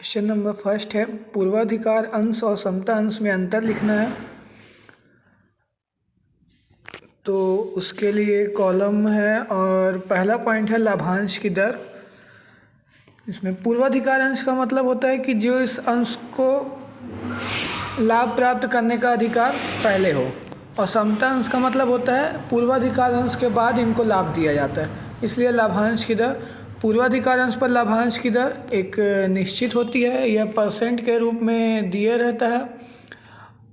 Question number first है, पूर्वाधिकार अंश और समता अंश में अंतर लिखना है। तो उसके लिए कॉलम है और पहला पॉइंट है लाभांश की दर। इसमें पूर्वाधिकार अंश का मतलब होता है कि जो इस अंश को लाभ प्राप्त करने का अधिकार पहले हो, और समता अंश का मतलब होता है पूर्वाधिकार अंश के बाद इनको लाभ दिया जाता है। इसलिए लाभांश की दर, पूर्वाधिकार अंश पर लाभांश की दर एक निश्चित होती है, यह परसेंट के रूप में दिए रहता है।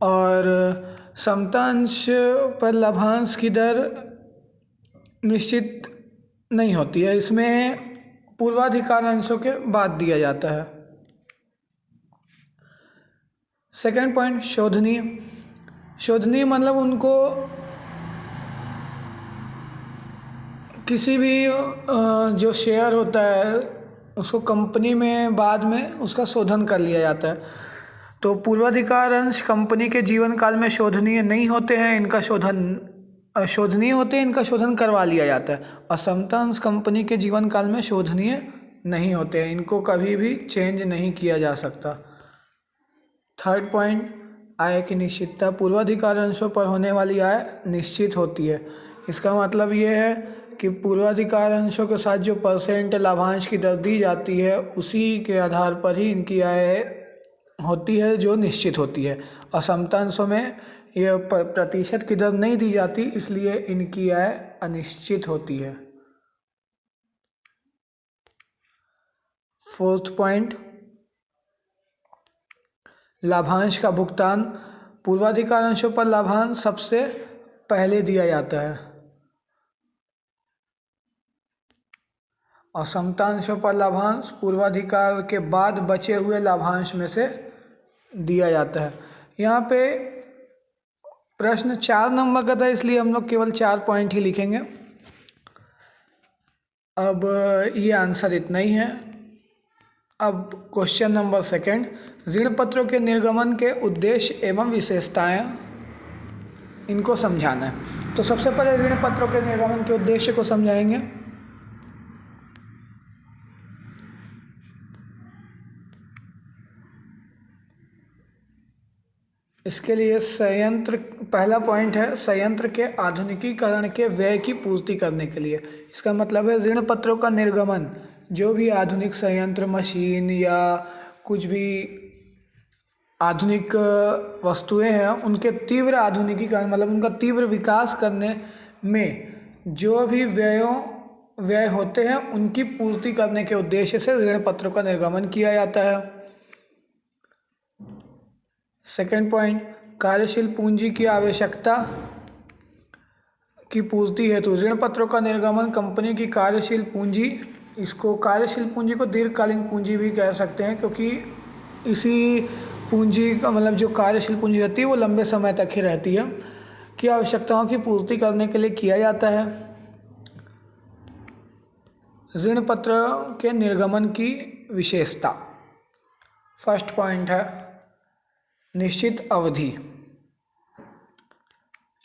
और समता अंश पर लाभांश की दर निश्चित नहीं होती है, इसमें पूर्वाधिकार अंशों के बाद दिया जाता है। Second point, शोधनीय। शोधनीय मतलब उनको किसी भी जो शेयर होता है उसको कंपनी में बाद में उसका शोधन कर लिया जाता है। तो पूर्वाधिकार अंश कंपनी के जीवन काल में शोधनीय नहीं होते हैं, इनका शोधनीय होते हैं, इनका शोधन करवा लिया जाता है। और समता अंश कंपनी के जीवन काल में शोधनीय नहीं होते हैं, इनको कभी भी चेंज नहीं किया जा सकता। थर्ड पॉइंट, आय की निश्चितता। पूर्वाधिकार अंशों पर होने वाली आय निश्चित होती है। इसका मतलब ये है कि पूर्वाधिकार अंशों के साथ जो परसेंट लाभांश की दर दी जाती है उसी के आधार पर ही इनकी आय होती है जो निश्चित होती है। और समता अंशों में यह प्रतिशत की दर नहीं दी जाती, इसलिए इनकी आय अनिश्चित होती है। फोर्थ पॉइंट, लाभांश का भुगतान। पूर्वाधिकार अंशों पर लाभांश सबसे पहले दिया जाता है और समता अंशों पर लाभांश पूर्वाधिकार के बाद बचे हुए लाभांश में से दिया जाता है। यहाँ पे प्रश्न 4 नंबर का था, इसलिए हम लोग केवल 4 पॉइंट ही लिखेंगे। अब ये आंसर इतना ही है। अब क्वेश्चन नंबर सेकंड, ऋण पत्रों के निर्गमन के उद्देश्य एवं विशेषताएं, इनको समझाना है। तो सबसे पहले ऋण पत्रों के निर्गमन के उद्देश्य को समझाएंगे। इसके लिए संयंत्र, पहला पॉइंट है संयंत्र के आधुनिकीकरण के व्यय की पूर्ति करने के लिए। इसका मतलब है ऋण पत्रों का निर्गमन, जो भी आधुनिक संयंत्र, मशीन या कुछ भी आधुनिक वस्तुएं हैं उनके तीव्र आधुनिकीकरण मतलब उनका तीव्र विकास करने में जो भी व्यय होते हैं उनकी पूर्ति करने के उद्देश्य से ऋण पत्रों का निर्गमन किया जाता है। सेकंड पॉइंट, कार्यशील पूंजी की आवश्यकता की पूर्ति हेतु ऋण पत्रों का निर्गमन कंपनी की कार्यशील पूंजी, इसको कार्यशील पूंजी को दीर्घकालीन पूंजी भी कह सकते हैं, क्योंकि इसी पूंजी का मतलब जो कार्यशील पूंजी रहती है वो लंबे समय तक ही रहती है, की आवश्यकताओं की पूर्ति करने के लिए किया जाता है। ऋण पत्र के निर्गमन की विशेषता, फर्स्ट पॉइंट है निश्चित अवधि।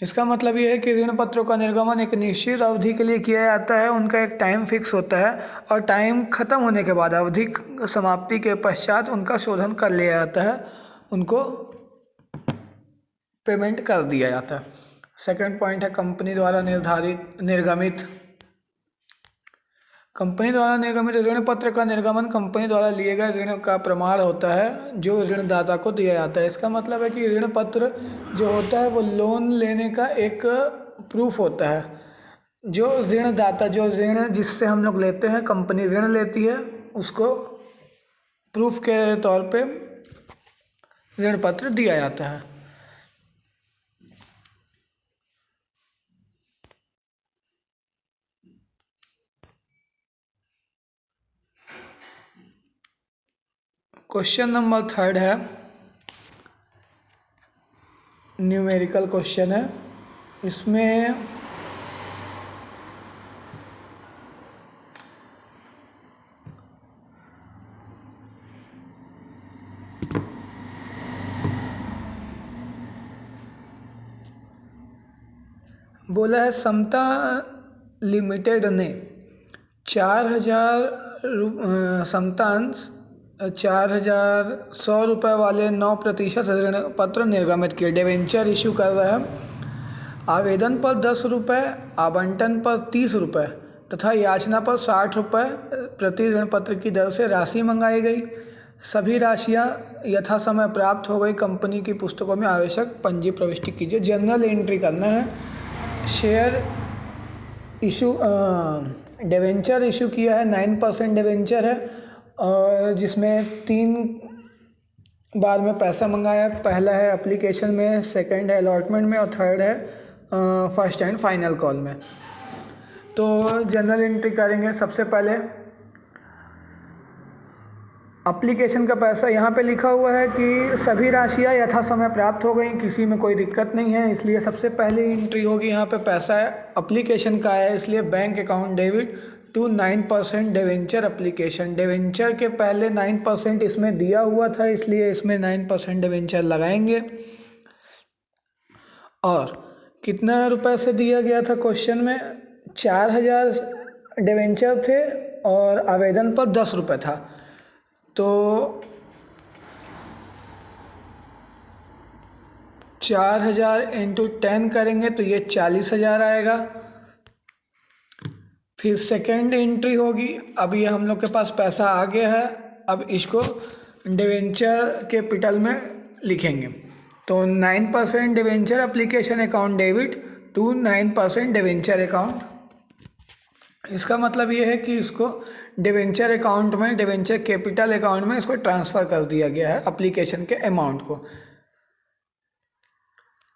इसका मतलब ये है कि ऋण पत्रों का निर्गमन एक निश्चित अवधि के लिए किया जाता है, उनका एक टाइम फिक्स होता है और टाइम खत्म होने के बाद, अवधि समाप्ति के पश्चात उनका शोधन कर लिया जाता है, उनको पेमेंट कर दिया जाता है। सेकंड पॉइंट है कंपनी द्वारा निर्गमित। कंपनी द्वारा निर्गमित ऋण पत्र का निर्गमन कंपनी द्वारा लिए गए ऋण का प्रमाण होता है जो ऋणदाता को दिया जाता है। इसका मतलब है कि ऋण पत्र जो होता है वो लोन लेने का एक प्रूफ होता है। जो ऋणदाता, जो ऋण जिससे हम लोग लेते हैं, कंपनी ऋण लेती है, उसको प्रूफ के तौर पे ऋण पत्र दिया जाता है। क्वेश्चन नंबर थर्ड है न्यूमेरिकल क्वेश्चन है। इसमें बोला है समता लिमिटेड ने 4000 समता अंश 4,100 वाले 9% ऋण पत्र निर्गमित किए, डिवेंचर इशू कर रहे हैं। आवेदन पर 10 रुपये, आवंटन पर 30 रुपये तथा याचना पर 60 रुपये प्रति ऋण पत्र की दर से राशि मंगाई गई। सभी राशियां यथा समय प्राप्त हो गई। कंपनी की पुस्तकों में आवश्यक पंजी प्रविष्टि कीजिए। जनरल एंट्री करना है। शेयर इशू डिवेंचर इशू किया है, 9% डिवेंचर है और जिसमें 3 बार में पैसा मंगाया। पहला है एप्लीकेशन में, सेकंड है अलॉटमेंट में और थर्ड है फर्स्ट एंड फाइनल कॉल में। तो जनरल एंट्री करेंगे। सबसे पहले एप्लीकेशन का पैसा यहाँ पे लिखा हुआ है कि सभी राशियाँ यथा समय प्राप्त हो गई, किसी में कोई दिक्कत नहीं है, इसलिए सबसे पहले एंट्री होगी। यहाँ पे पैसा एप्लीकेशन का है, इसलिए bank account debit to 9% debenture application. Debenture के पहले 9% इसमें दिया हुआ था, इसलिए इसमें 9% डिवेंचर लगाएंगे। और कितना रुपए से दिया गया था क्वेश्चन में? 4,000 डिवेंचर थे और आवेदन पर 10 रुपये था। तो 4,000 इंटू 10 करेंगे तो ये 40,000 आएगा। फिर सेकेंड एंट्री होगी। अब ये हम लोग के पास पैसा आ गया है, अब इसको डिवेंचर कैपिटल में लिखेंगे। तो 9% debenture application account debit to 9% debenture account. इसका मतलब ये है कि इसको डिवेंचर अकाउंट में, डिवेंचर कैपिटल अकाउंट में इसको ट्रांसफ़र कर दिया गया है एप्लीकेशन के अमाउंट को।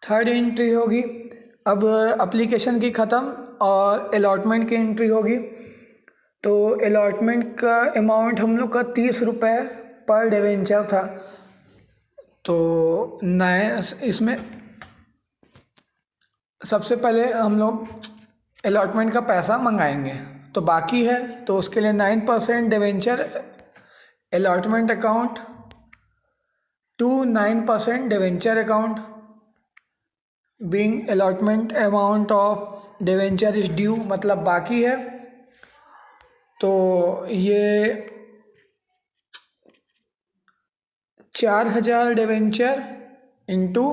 थर्ड एंट्री होगी। अब एप्लीकेशन की ख़त्म और अलॉटमेंट की एंट्री होगी। तो अलॉटमेंट का अमाउंट हम लोग का 30 रुपये पर डिवेंचर था। तो इसमें सबसे पहले हम लोग अलॉटमेंट का पैसा मंगाएंगे, तो बाकी है तो उसके लिए 9% debenture allotment account to 9% debenture account being allotment amount of debenture is due, मतलब बाकी है। तो ये 4,000 डिवेंचर इंटू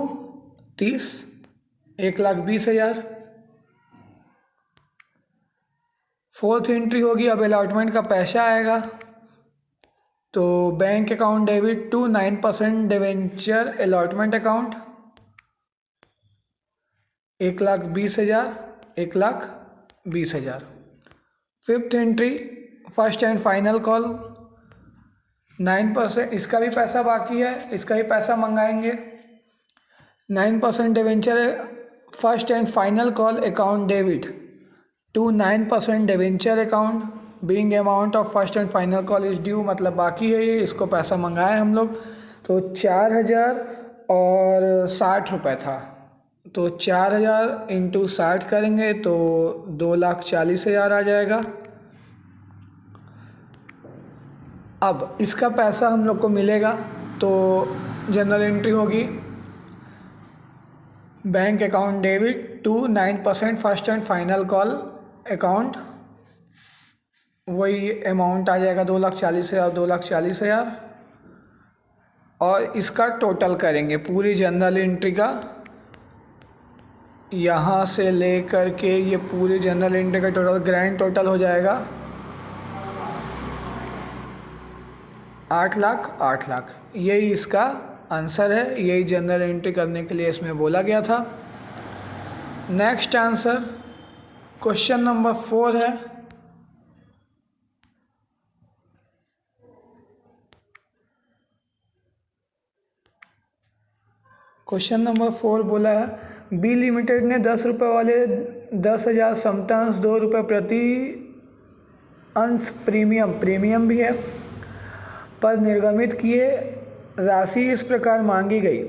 30, 1,20,000। फोर्थ एंट्री होगी। अब अलॉटमेंट का पैसा आएगा, तो bank account debit to 9% debenture allotment account 1,20,000, 1,20,000। Fifth entry first and final call 9%, इसका भी पैसा बाकी है, इसका भी पैसा मंगाएंगे। 9% debenture first and final call account debit to 9% debenture account being amount of first and final call is due, मतलब बाकी है ये, इसको पैसा मंगाए हम लोग। तो 4,000 और 60 रुपये था, तो 4,000 इंटू 60 करेंगे तो 2,40,000 आ जाएगा। अब इसका पैसा हम लोग को मिलेगा, तो जनरल एंट्री होगी bank account debit to 9% first and final call account, वही अमाउंट आ जाएगा 2,40,000, 2,40,000। और इसका टोटल करेंगे पूरी जनरल एंट्री का, यहाँ से ले कर के ये पूरी जनरल एंट्री का टोटल ग्रैंड टोटल हो जाएगा 8 लाख 8 लाख। यही इसका आंसर है, यही जनरल एंट्री करने के लिए इसमें बोला गया था। नेक्स्ट आंसर क्वेश्चन नंबर 4 है। क्वेश्चन नंबर 4 बोला है बी लिमिटेड ने 10 रुपये वाले 10,000 समतांश 2 रुपये प्रति अंश प्रीमियम भी है पर निर्गमित किए राशि इस प्रकार मांगी गई।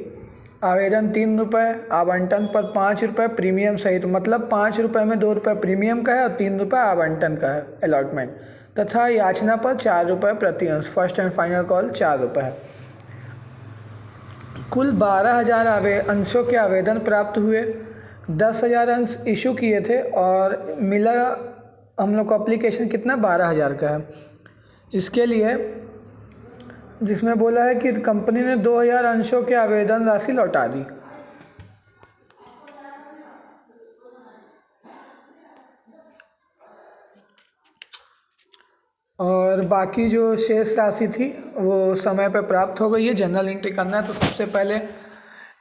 आवेदन 3 रुपये, आवंटन पर 5 रुपये प्रीमियम सहित, मतलब 5 रुपये में 2 रुपये प्रीमियम का है और 3 रुपये आवंटन का है अलॉटमेंट, तथा याचना पर 4 रुपये प्रति अंश, फर्स्ट एंड फाइनल कॉल 4 रुपये है। कुल 12,000 अंशों के आवेदन प्राप्त हुए, 10,000 अंश इशू किए थे और मिला हम लोग को एप्लीकेशन कितना 12,000 का है। इसके लिए जिसमें बोला है कि कंपनी ने 2000 अंशों के आवेदन राशि लौटा दी। और बाकी जो शेष राशि थी वो समय पर प्राप्त हो गई है। जनरल एंट्री करना है तो सबसे पहले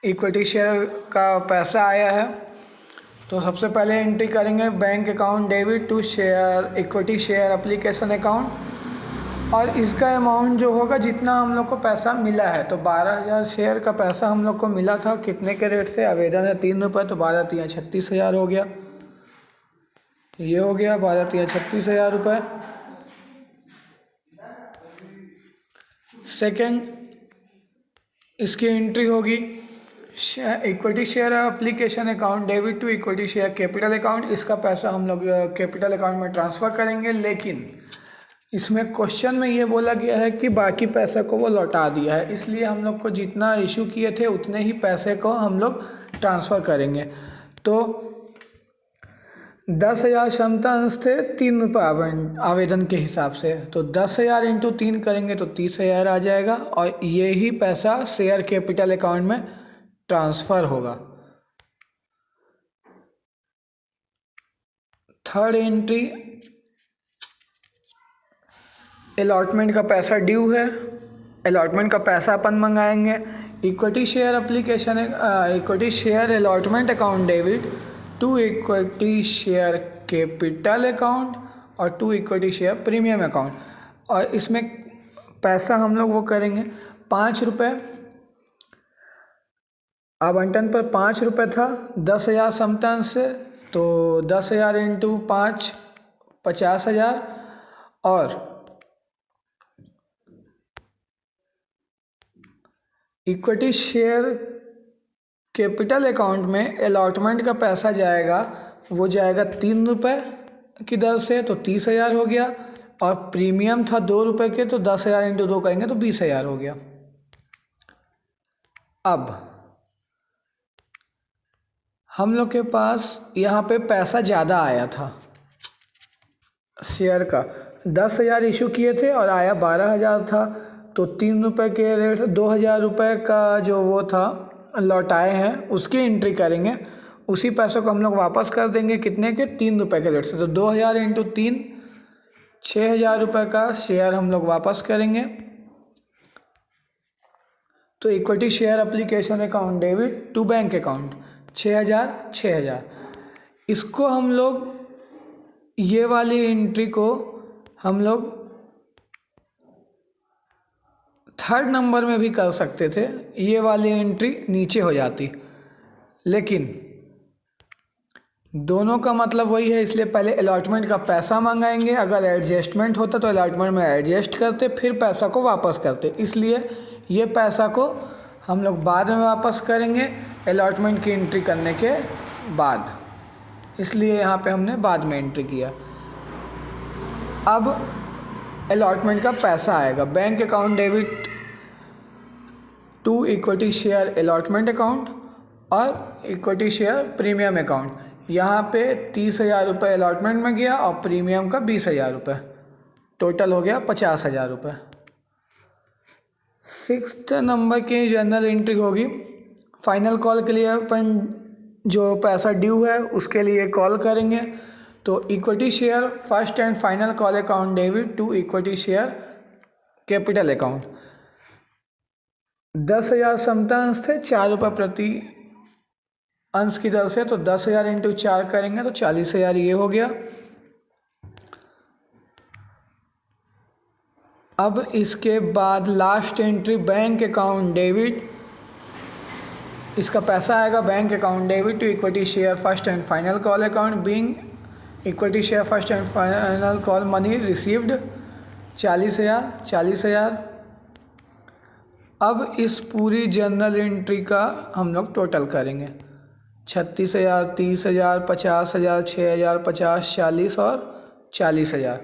इक्विटी शेयर का पैसा आया है, तो सबसे पहले एंट्री करेंगे bank account debit to share equity share application account, और इसका अमाउंट जो होगा जितना हम लोग को पैसा मिला है, तो 12,000 शेयर का पैसा हम लोग को मिला था। कितने के रेट से? आवेदन है 3 रुपये, तो 12 तिया 36,000 हो गया। ये हो गया 12 तिया 36,000 रुपये। सेकेंड, इसकी एंट्री होगी equity share application account debit to equity share capital account. इसका पैसा हम लोग कैपिटल अकाउंट में ट्रांसफ़र करेंगे, लेकिन इसमें क्वेश्चन में ये बोला गया है कि बाकी पैसे को वो लौटा दिया है, इसलिए हम लोग को जितना इशू किए थे उतने ही पैसे को हम लोग ट्रांसफ़र करेंगे। तो 10,000 क्षमता अंश थे 3 रुपये आवेदन के हिसाब से, तो 10,000 इंटू 3 करेंगे तो 30,000 आ जाएगा, और ये ही पैसा शेयर कैपिटल अकाउंट में ट्रांसफ़र होगा। थर्ड एंट्री, अलॉटमेंट का पैसा ड्यू है, अलॉटमेंट का पैसा अपन मंगाएंगे। Equity share application equity share allotment account debit to equity share capital account और to equity share premium account, और इसमें पैसा हम लोग वो करेंगे 5 रुपये। आवंटन पर 5 रुपये था 10,000 समतन से, तो 10,000 इंटू 5 50,000, और इक्विटी शेयर कैपिटल अकाउंट में अलॉटमेंट का पैसा जाएगा, वो जाएगा 3 रुपये की दर से, तो 30,000 हो गया, और प्रीमियम था 2 रुपये के, तो 10,000 इंटू 2 करेंगे तो 20,000 हो गया। अब हम लोग के पास यहाँ पे पैसा ज़्यादा आया था शेयर का, 10,000 इशू किए थे और आया 12,000 था, तो 3 रुपये के रेट 2,000 रुपये का जो वो था लौटाए हैं उसकी एंट्री करेंगे। उसी पैसों को हम लोग वापस कर देंगे, कितने के? 3 रुपये के रेट से, तो 2,000 इंटू 3 6,000 रुपये का शेयर हम लोग वापस करेंगे। तो equity share application account debit to bank account 6,000 इसको हम लोग, ये वाली एंट्री को हम लोग थर्ड नंबर में भी कर सकते थे, ये वाली एंट्री नीचे हो जाती, लेकिन दोनों का मतलब वही है, इसलिए पहले अलॉटमेंट का पैसा मंगाएंगे। अगर एडजस्टमेंट होता तो अलॉटमेंट में एडजस्ट करते, फिर पैसा को वापस करते, इसलिए ये पैसा को हम लोग बाद में वापस करेंगे अलॉटमेंट की एंट्री करने के बाद, इसलिए यहाँ पे हमने बाद में एंट्री किया। अब अलॉटमेंट का पैसा आएगा bank account debit to equity share allotment account और इक्विटी शेयर प्रीमियम अकाउंट। यहाँ पे 30,000 रुपये अलॉटमेंट में गया और प्रीमियम का 20,000 रुपये, टोटल हो गया 50,000 रुपये। 6th नंबर की जनरल एंट्री होगी, फाइनल कॉल के लिए अपन जो पैसा ड्यू है उसके लिए कॉल करेंगे। तो equity share first and final call account debit to equity share capital account. 10,000 समता अंश थे 4 रुपये प्रति अंश की दर से, तो 10,000 इंटू 4 करेंगे तो 40,000 ये हो गया। अब इसके बाद last entry bank account debit, इसका पैसा आएगा bank account debit to equity share first and final call account being equity share first and final call money received 40,000। अब इस पूरी जनरल एंट्री का हम लोग टोटल करेंगे 36,000, 30,000, 50,000, 6,000, 50, 40 और 40,000,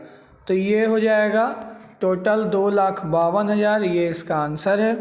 तो ये हो जाएगा टोटल 2,52,000। ये इसका आंसर है।